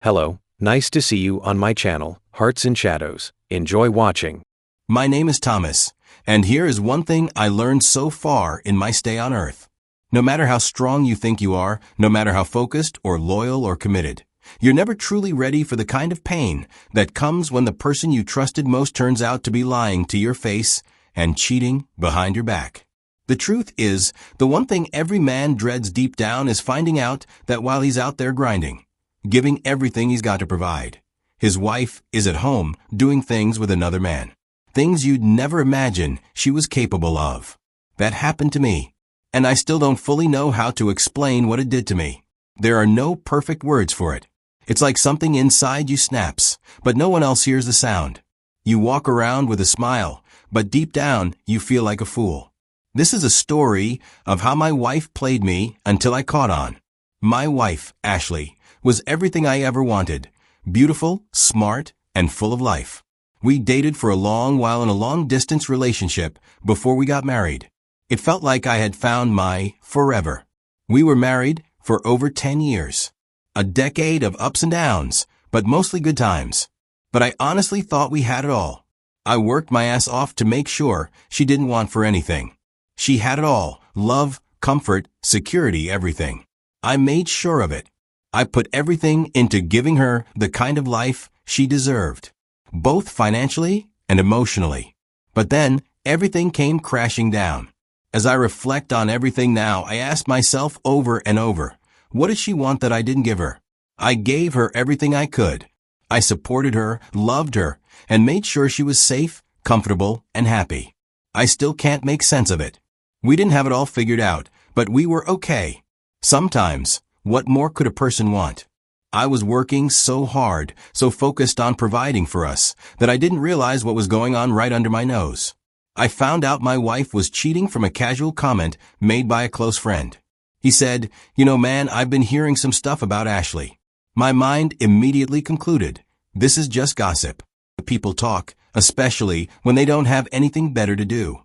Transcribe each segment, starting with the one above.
Hello, nice to see you on my channel, Hearts and Shadows. Enjoy watching. My name is Thomas, and here is one thing I learned so far in my stay on Earth. No matter how strong you think you are, no matter how focused or loyal or committed, you're never truly ready for the kind of pain that comes when the person you trusted most turns out to be lying to your face and cheating behind your back. The truth is, the one thing every man dreads deep down is finding out that while he's out there grinding, giving everything he's got to provide, his wife is at home doing things with another man. Things you'd never imagine she was capable of. That happened to me, and I still don't fully know how to explain what it did to me. There are no perfect words for it. It's like something inside you snaps, but no one else hears the sound. You walk around with a smile, but deep down you feel like a fool. This is a story of how my wife played me until I caught on. My wife, Ashley, was everything I ever wanted. Beautiful, smart, and full of life. We dated for a long while in a long-distance relationship before we got married. It felt like I had found my forever. We were married for over 10 years. A decade of ups and downs, but mostly good times. But I honestly thought we had it all. I worked my ass off to make sure she didn't want for anything. She had it all: love, comfort, security, everything. I made sure of it. I put everything into giving her the kind of life she deserved, both financially and emotionally. But then, everything came crashing down. As I reflect on everything now, I ask myself over and over, what did she want that I didn't give her? I gave her everything I could. I supported her, loved her, and made sure she was safe, comfortable, and happy. I still can't make sense of it. We didn't have it all figured out, but we were okay. Sometimes, what more could a person want? I was working so hard, so focused on providing for us, that I didn't realize what was going on right under my nose. I found out my wife was cheating from a casual comment made by a close friend. He said, "You know, man, I've been hearing some stuff about Ashley." My mind immediately concluded, this is just gossip. People talk, especially when they don't have anything better to do.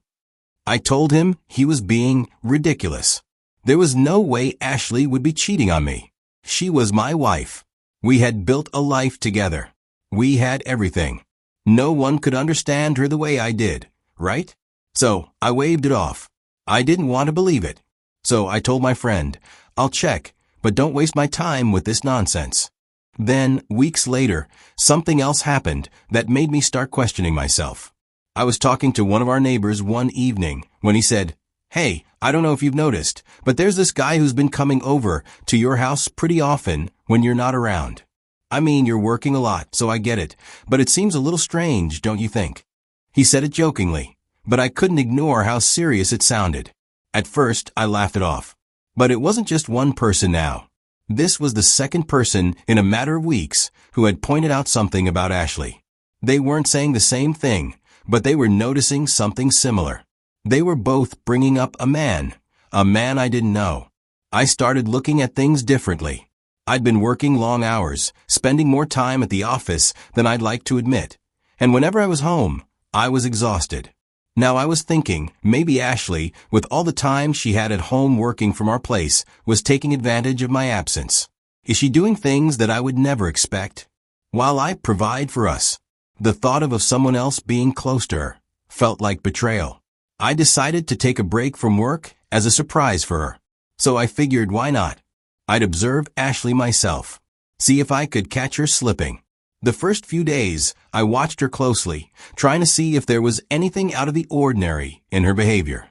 I told him he was being ridiculous. There was no way Ashley would be cheating on me. She was my wife. We had built a life together. We had everything. No one could understand her the way I did, right? So I waved it off. I didn't want to believe it. So I told my friend, I'll check, but don't waste my time with this nonsense. Then, weeks later, something else happened that made me start questioning myself. I was talking to one of our neighbors one evening when he said, "Hey, I don't know if you've noticed, but there's this guy who's been coming over to your house pretty often when you're not around. I mean, you're working a lot, so I get it, but it seems a little strange, don't you think?" He said it jokingly, but I couldn't ignore how serious it sounded. At first, I laughed it off. But it wasn't just one person now. This was the second person in a matter of weeks who had pointed out something about Ashley. They weren't saying the same thing, but they were noticing something similar. They were both bringing up a man I didn't know. I started looking at things differently. I'd been working long hours, spending more time at the office than I'd like to admit. And whenever I was home, I was exhausted. Now I was thinking, maybe Ashley, with all the time she had at home working from our place, was taking advantage of my absence. Is she doing things that I would never expect? While I provide for us, the thought of someone else being close to her felt like betrayal. I decided to take a break from work as a surprise for her. So I figured, why not? I'd observe Ashley myself, see if I could catch her slipping. The first few days, I watched her closely, trying to see if there was anything out of the ordinary in her behavior.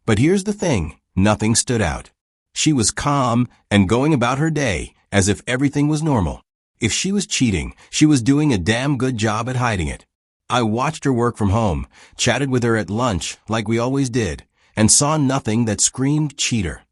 But here's the thing, nothing stood out. She was calm and going about her day as if everything was normal. If she was cheating, she was doing a damn good job at hiding it. I watched her work from home, chatted with her at lunch like we always did, and saw nothing that screamed cheater.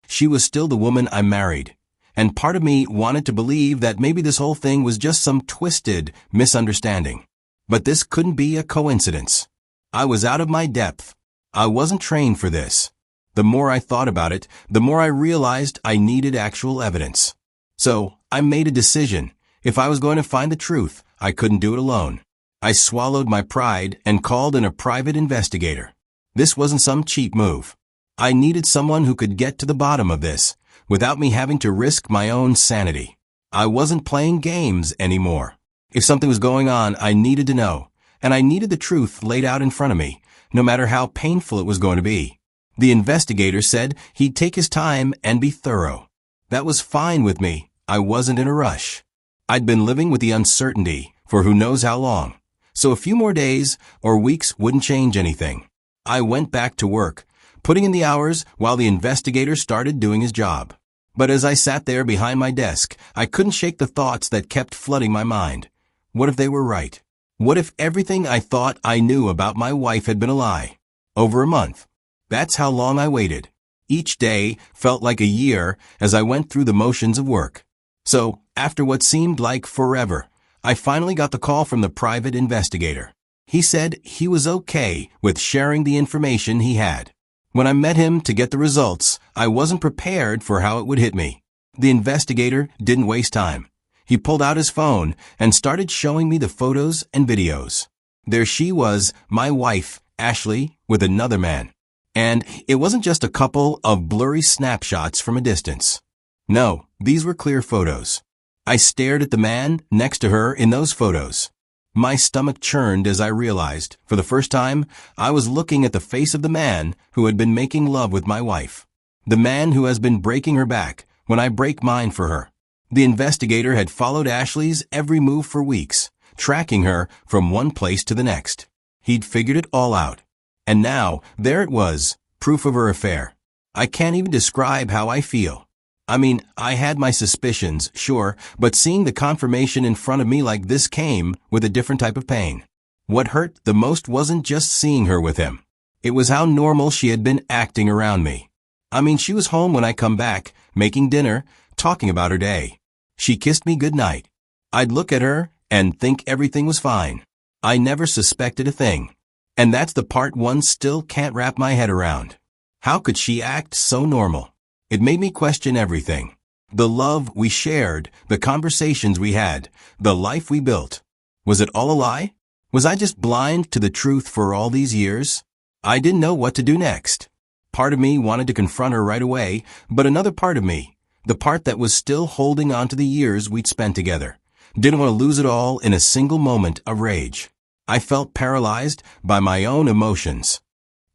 She was still the woman I married. And part of me wanted to believe that maybe this whole thing was just some twisted misunderstanding. But this couldn't be a coincidence. I was out of my depth. I wasn't trained for this. The more I thought about it, the more I realized I needed actual evidence. So, I made a decision. If I was going to find the truth, I couldn't do it alone. I swallowed my pride and called in a private investigator. This wasn't some cheap move. I needed someone who could get to the bottom of this, without me having to risk my own sanity. I wasn't playing games anymore. If something was going on, I needed to know, and I needed the truth laid out in front of me, no matter how painful it was going to be. The investigator said he'd take his time and be thorough. That was fine with me. I wasn't in a rush. I'd been living with the uncertainty for who knows how long, so a few more days or weeks wouldn't change anything. I went back to work, putting in the hours while the investigator started doing his job. But as I sat there behind my desk, I couldn't shake the thoughts that kept flooding my mind. What if they were right? What if everything I thought I knew about my wife had been a lie? Over a month. That's how long I waited. Each day felt like a year as I went through the motions of work. So, after what seemed like forever, I finally got the call from the private investigator. He said he was okay with sharing the information he had. When I met him to get the results, I wasn't prepared for how it would hit me. The investigator didn't waste time. He pulled out his phone and started showing me the photos and videos. There she was, my wife, Ashley, with another man. And it wasn't just a couple of blurry snapshots from a distance. No, these were clear photos. I stared at the man next to her in those photos. My stomach churned as I realized, for the first time, I was looking at the face of the man who had been making love with my wife. The man who has been breaking her back when I break mine for her. The investigator had followed Ashley's every move for weeks, tracking her from one place to the next. He'd figured it all out. And now, there it was, proof of her affair. I can't even describe how I feel. I mean, I had my suspicions, sure, but seeing the confirmation in front of me like this came with a different type of pain. What hurt the most wasn't just seeing her with him. It was how normal she had been acting around me. I mean, she was home when I come back, making dinner, talking about her day. She kissed me goodnight. I'd look at her and think everything was fine. I never suspected a thing. And that's the part one still can't wrap my head around. How could she act so normal? It made me question everything. The love we shared, the conversations we had, the life we built. Was it all a lie? Was I just blind to the truth for all these years? I didn't know what to do next. Part of me wanted to confront her right away, but another part of me, the part that was still holding on to the years we'd spent together, didn't want to lose it all in a single moment of rage. I felt paralyzed by my own emotions.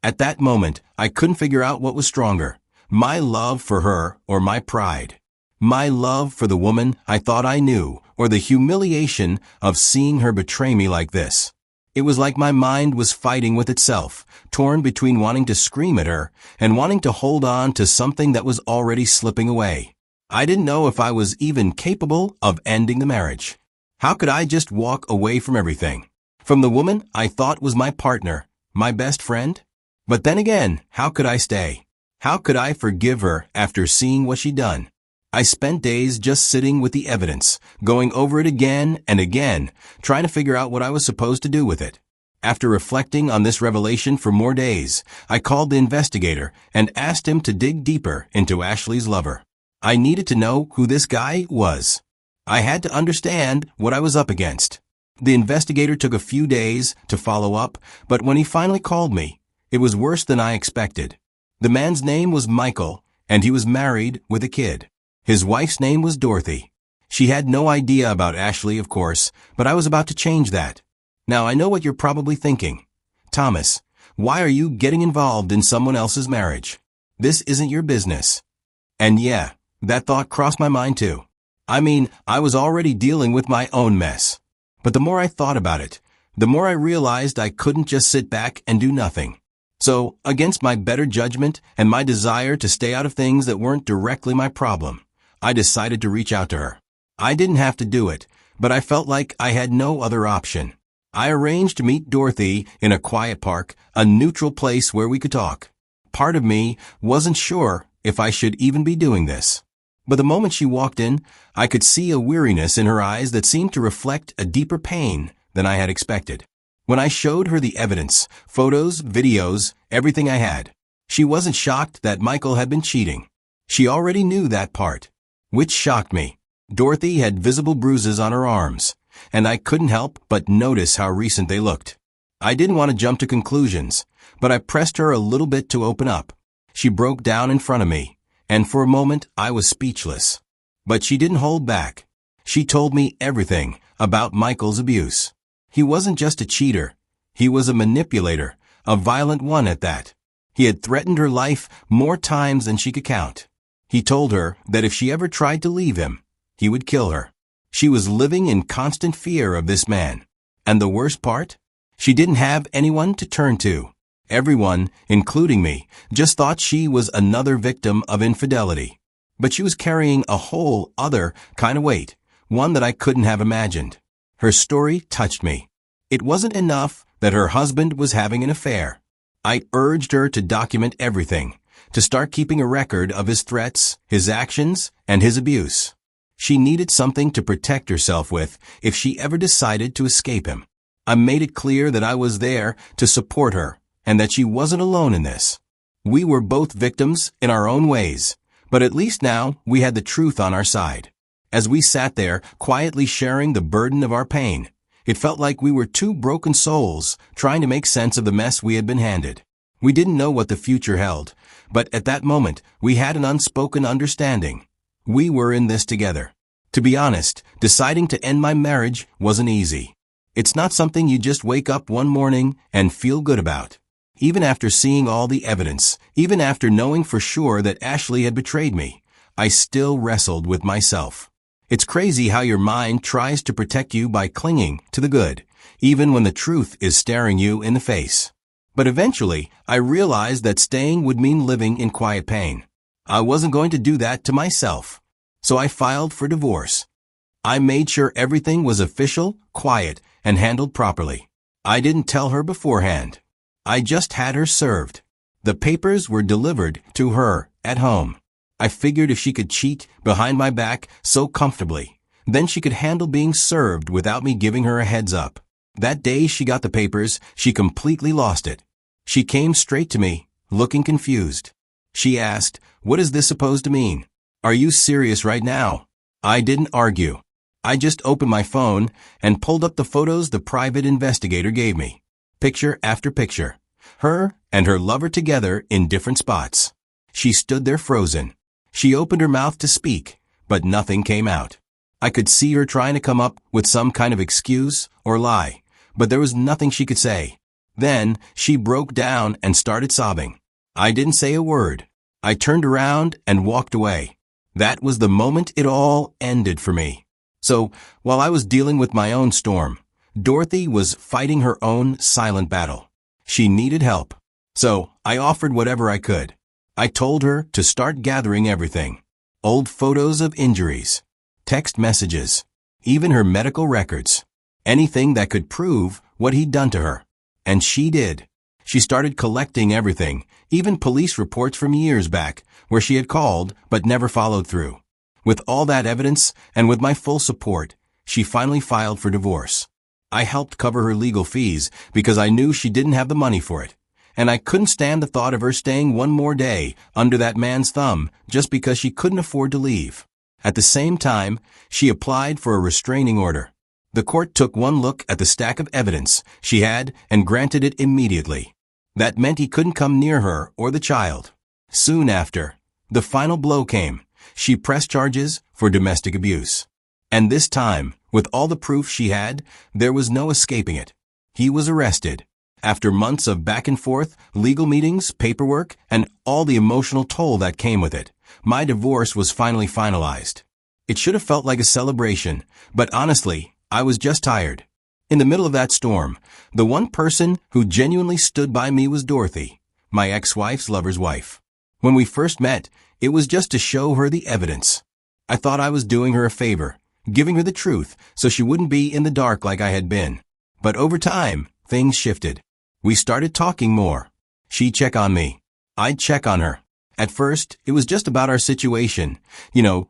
At that moment, I couldn't figure out what was stronger. My love for her or my pride. My love for the woman I thought I knew or the humiliation of seeing her betray me like this. It was like my mind was fighting with itself, torn between wanting to scream at her and wanting to hold on to something that was already slipping away. I didn't know if I was even capable of ending the marriage. How could I just walk away from everything? From the woman I thought was my partner, my best friend? But then again, how could I stay? How could I forgive her after seeing what she'd done? I spent days just sitting with the evidence, going over it again and again, trying to figure out what I was supposed to do with it. After reflecting on this revelation for more days, I called the investigator and asked him to dig deeper into Ashley's lover. I needed to know who this guy was. I had to understand what I was up against. The investigator took a few days to follow up, but when he finally called me, it was worse than I expected. The man's name was Michael, and he was married with a kid. His wife's name was Dorothy. She had no idea about Ashley, of course, but I was about to change that. Now, I know what you're probably thinking. Thomas, why are you getting involved in someone else's marriage? This isn't your business. And yeah, that thought crossed my mind too. I mean, I was already dealing with my own mess. But the more I thought about it, the more I realized I couldn't just sit back and do nothing. So, against my better judgment and my desire to stay out of things that weren't directly my problem, I decided to reach out to her. I didn't have to do it, but I felt like I had no other option. I arranged to meet Dorothy in a quiet park, a neutral place where we could talk. Part of me wasn't sure if I should even be doing this. But the moment she walked in, I could see a weariness in her eyes that seemed to reflect a deeper pain than I had expected. When I showed her the evidence, photos, videos, everything I had, she wasn't shocked that Michael had been cheating. She already knew that part, which shocked me. Dorothy had visible bruises on her arms, and I couldn't help but notice how recent they looked. I didn't want to jump to conclusions, but I pressed her a little bit to open up. She broke down in front of me, and for a moment I was speechless. But she didn't hold back. She told me everything about Michael's abuse. He wasn't just a cheater. He was a manipulator, a violent one at that. He had threatened her life more times than she could count. He told her that if she ever tried to leave him, he would kill her. She was living in constant fear of this man. And the worst part? She didn't have anyone to turn to. Everyone, including me, just thought she was another victim of infidelity. But she was carrying a whole other kind of weight, one that I couldn't have imagined. Her story touched me. It wasn't enough that her husband was having an affair. I urged her to document everything, to start keeping a record of his threats, his actions, and his abuse. She needed something to protect herself with if she ever decided to escape him. I made it clear that I was there to support her and that she wasn't alone in this. We were both victims in our own ways, but at least now we had the truth on our side. As we sat there, quietly sharing the burden of our pain, it felt like we were two broken souls trying to make sense of the mess we had been handed. We didn't know what the future held, but at that moment, we had an unspoken understanding. We were in this together. To be honest, deciding to end my marriage wasn't easy. It's not something you just wake up one morning and feel good about. Even after seeing all the evidence, even after knowing for sure that Ashley had betrayed me, I still wrestled with myself. It's crazy how your mind tries to protect you by clinging to the good, even when the truth is staring you in the face. But eventually, I realized that staying would mean living in quiet pain. I wasn't going to do that to myself. So I filed for divorce. I made sure everything was official, quiet, and handled properly. I didn't tell her beforehand. I just had her served. The papers were delivered to her at home. I figured if she could cheat behind my back so comfortably, then she could handle being served without me giving her a heads up. That day she got the papers, she completely lost it. She came straight to me, looking confused. She asked, "What is this supposed to mean? Are you serious right now?" I didn't argue. I just opened my phone and pulled up the photos the private investigator gave me. Picture after picture. Her and her lover together in different spots. She stood there frozen. She opened her mouth to speak, but nothing came out. I could see her trying to come up with some kind of excuse or lie, but there was nothing she could say. Then she broke down and started sobbing. I didn't say a word. I turned around and walked away. That was the moment it all ended for me. So, while I was dealing with my own storm, Dorothy was fighting her own silent battle. She needed help. So, I offered whatever I could. I told her to start gathering everything. Old photos of injuries, text messages, even her medical records. Anything that could prove what he'd done to her. And she did. She started collecting everything, even police reports from years back, where she had called but never followed through. With all that evidence, and with my full support, she finally filed for divorce. I helped cover her legal fees because I knew she didn't have the money for it. And I couldn't stand the thought of her staying one more day under that man's thumb just because she couldn't afford to leave. At the same time, she applied for a restraining order. The court took one look at the stack of evidence she had and granted it immediately. That meant he couldn't come near her or the child. Soon after, the final blow came. She pressed charges for domestic abuse. And this time, with all the proof she had, there was no escaping it. He was arrested. After months of back and forth, legal meetings, paperwork, and all the emotional toll that came with it, my divorce was finally finalized. It should have felt like a celebration, but honestly, I was just tired. In the middle of that storm, the one person who genuinely stood by me was Dorothy, my ex-wife's lover's wife. When we first met, it was just to show her the evidence. I thought I was doing her a favor, giving her the truth so she wouldn't be in the dark like I had been. But over time, things shifted. We started talking more. She'd check on me. I'd check on her. At first, it was just about our situation,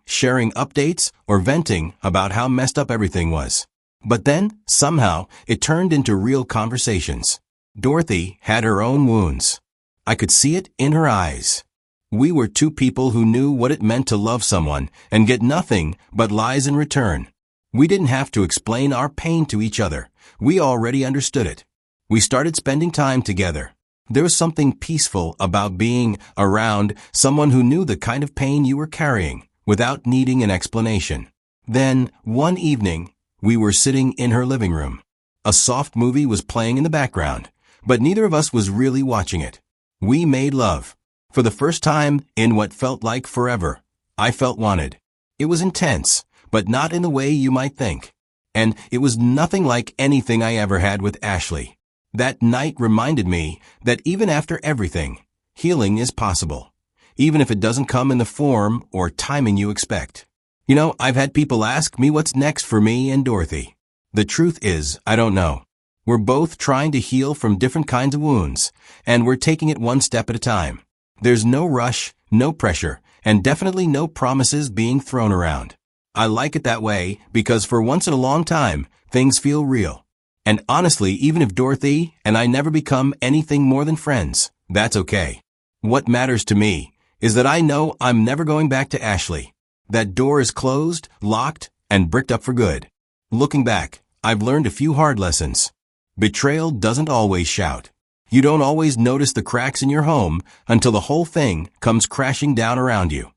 sharing updates or venting about how messed up everything was. But then, somehow, it turned into real conversations. Dorothy had her own wounds. I could see it in her eyes. We were two people who knew what it meant to love someone and get nothing but lies in return. We didn't have to explain our pain to each other. We already understood it. We started spending time together. There was something peaceful about being around someone who knew the kind of pain you were carrying without needing an explanation. Then, one evening, we were sitting in her living room. A soft movie was playing in the background, but neither of us was really watching it. We made love. For the first time in what felt like forever, I felt wanted. It was intense, but not in the way you might think. And it was nothing like anything I ever had with Ashley. That night reminded me that even after everything, healing is possible, even if it doesn't come in the form or timing you expect. You know, I've had people ask me what's next for me and Dorothy. The truth is, I don't know. We're both trying to heal from different kinds of wounds, and we're taking it one step at a time. There's no rush, no pressure, and definitely no promises being thrown around. I like it that way because for once in a long time, things feel real. And honestly, even if Dorothy and I never become anything more than friends, that's okay. What matters to me is that I know I'm never going back to Ashley. That door is closed, locked, and bricked up for good. Looking back, I've learned a few hard lessons. Betrayal doesn't always shout. You don't always notice the cracks in your home until the whole thing comes crashing down around you.